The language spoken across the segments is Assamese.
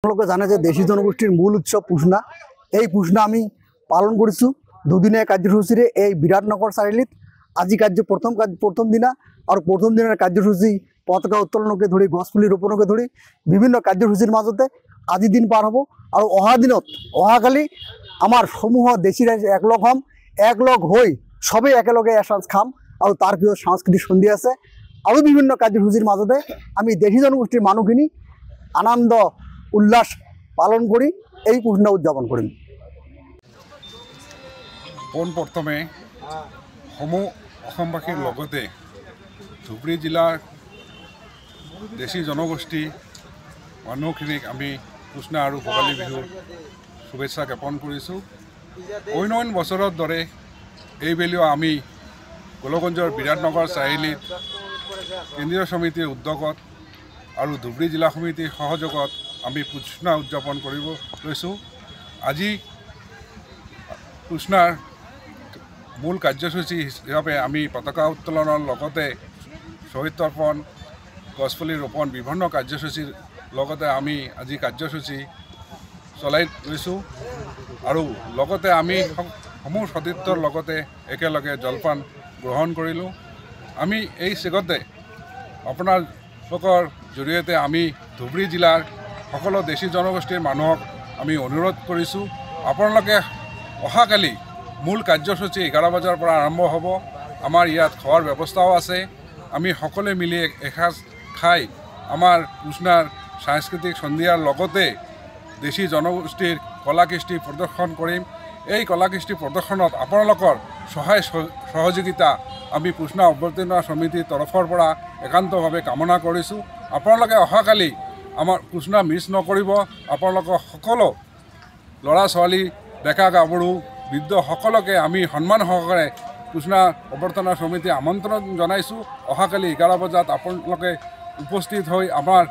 আপোনালোকে জানে যে দেশী জনগোষ্ঠীৰ মূল উৎসৱ পুষ্ণা। এই পুষ্ণা আমি পালন কৰিছোঁ দুদিনীয়া কাৰ্যসূচীৰে এই বিৰাটনগৰ চাৰিআলিত। আজি প্ৰথম দিনা আৰু প্ৰথম দিনৰ কাৰ্যসূচী পতাকা উত্তোলনকে ধৰি গছপুলি ৰোপণকে ধৰি বিভিন্ন কাৰ্যসূচীৰ মাজতে আজি দিন পাৰ হ'ব। আৰু অহাকালি আমাৰ সমূহ দেশী ৰাইজ একলগ হৈ সবেই একেলগে এসাঁজ খাম। আৰু তাৰ পিছত সাংস্কৃতিক সন্ধিয়া আছে আৰু বিভিন্ন কাৰ্যসূচীৰ মাজতে আমি দেশী জনগোষ্ঠীৰ মানুহখিনি আনন্দ উল্লাস পালন কৰি এই পুষ্ণা উদযাপন কৰিম। পোনপ্ৰথমে সমূহ অসমবাসীৰ লগতে ধুবুৰী জিলাৰ দেশী জনগোষ্ঠী মানুহখিনিক আমি পুষ্ণা আৰু ভোগালী বিহুৰ শুভেচ্ছা জ্ঞাপন কৰিছোঁ। অইন বছৰৰ দৰে এইবেলিও আমি গোলগঞ্জৰ বিৰাটনগৰ চাৰিআলিত কেন্দ্ৰীয় সমিতিৰ উদ্যোগত আৰু ধুবুৰী জিলা সমিতিৰ সহযোগত আমি পুষ্ণা উদযাপন কৰিব লৈছোঁ। আজি পুষ্ণাৰ মূল কাৰ্যসূচী হিচাপে আমি পতাকা উত্তোলনৰ লগতে শ্বহীদ তৰ্পণ গছপুলি ৰোপণ বিভিন্ন কাৰ্যসূচীৰ লগতে আমি আজি কাৰ্যসূচী চলাই লৈছোঁ। আৰু লগতে আমি সমূহ সতীৰ্থৰ লগতে একেলগে জলপান গ্ৰহণ কৰিলোঁ। আমি এই চেগতে আপোনালোকৰ জৰিয়তে আমি ধুবুৰী জিলাৰ সকলো দেশী জনগোষ্ঠীৰ মানুহক আমি অনুৰোধ কৰিছোঁ, আপোনালোকে অহাকালি মূল কাৰ্যসূচী 11 বজাৰ পৰা আৰম্ভ হ'ব। আমাৰ ইয়াত খোৱাৰ ব্যৱস্থাও আছে। আমি সকলোৱে মিলি এসাঁজ খাই আমাৰ পুষ্ণাৰ সাংস্কৃতিক সন্ধিয়াৰ লগতে দেশী জনগোষ্ঠীৰ কলা কৃষ্টি প্ৰদৰ্শন কৰিম। এই কলা কৃষ্টি প্ৰদৰ্শনত আপোনালোকৰ সহায় সহযোগিতা আমি পুষ্ণা অভ্যৰ্থনা সমিতিৰ তৰফৰ পৰা একান্তভাৱে কামনা কৰিছোঁ। আপোনালোকে অহাকালি আমাৰ পুষ্ণা মিছ নকৰিব। আপোনালোকৰ সকলো ল'ৰা ছোৱালী ডেকা গাভৰু বৃদ্ধ সকলোকে আমি সন্মান সহকাৰে পুষ্ণা অভ্যৰ্থনা সমিতি আমন্ত্ৰণ জনাইছোঁ। অহাকালি 11 বজাত আপোনালোকে উপস্থিত হৈ আমাৰ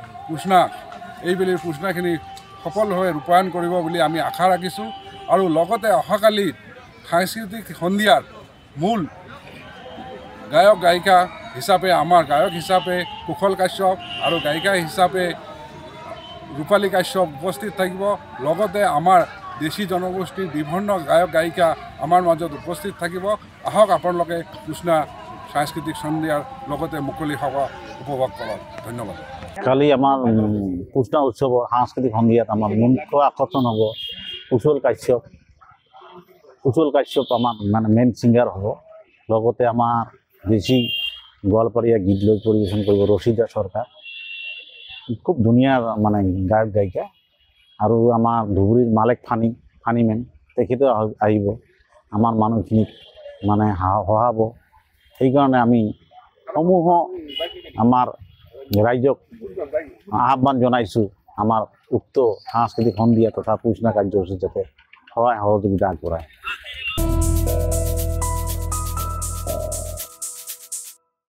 এইবেলিৰ পুষ্ণাখিনি সফলভাৱে ৰূপায়ণ কৰিব বুলি আমি আশা ৰাখিছোঁ। আৰু লগতে অহাকালি সাংস্কৃতিক সন্ধিয়াৰ মূল গায়ক গায়িকা হিচাপে আমাৰ গায়ক হিচাপে কুশল কাশ্যপ আৰু গায়িকা হিচাপে ৰূপালী কাশ্যপ উপস্থিত থাকিব। লগতে আমাৰ দেশী জনগোষ্ঠীৰ বিভিন্ন গায়ক গায়িকা আমাৰ মাজত উপস্থিত থাকিব। আহক আপোনালোকে পুষ্ণা সাংস্কৃতিক সন্ধিয়াৰ লগতে মুকলি সভা উপভোগ কৰক। ধন্যবাদ। কালি আমাৰ পুষ্ণা উৎসৱৰ সাংস্কৃতিক সন্ধিয়াত আমাৰ মুখ্য আকৰ্ষণ হ'ব কুশল কাশ্যপ আমাৰ মেইন ছিংগাৰ হ'ব। লগতে আমাৰ দেশী গোৱালপাৰীয়া গীত লৈ পৰিৱেশন কৰিব ৰচিদা চৰকাৰ, খুব ধুনীয়া গায়ক গায়িকা। আৰু আমাৰ ধুবুৰীৰ মালেক ফানিমেন তেখেতেও আহিব, আমাৰ মানুহখিনিক সহাব। সেইকাৰণে আমি সমূহ আমাৰ ৰাইজক আহ্বান জনাইছোঁ আমাৰ উক্ত সাংস্কৃতিক সন্ধিয়া তথা পুষ্ণা কাৰ্যসূচীত যাতে সহায় সহযোগিতা আগবঢ়ায়।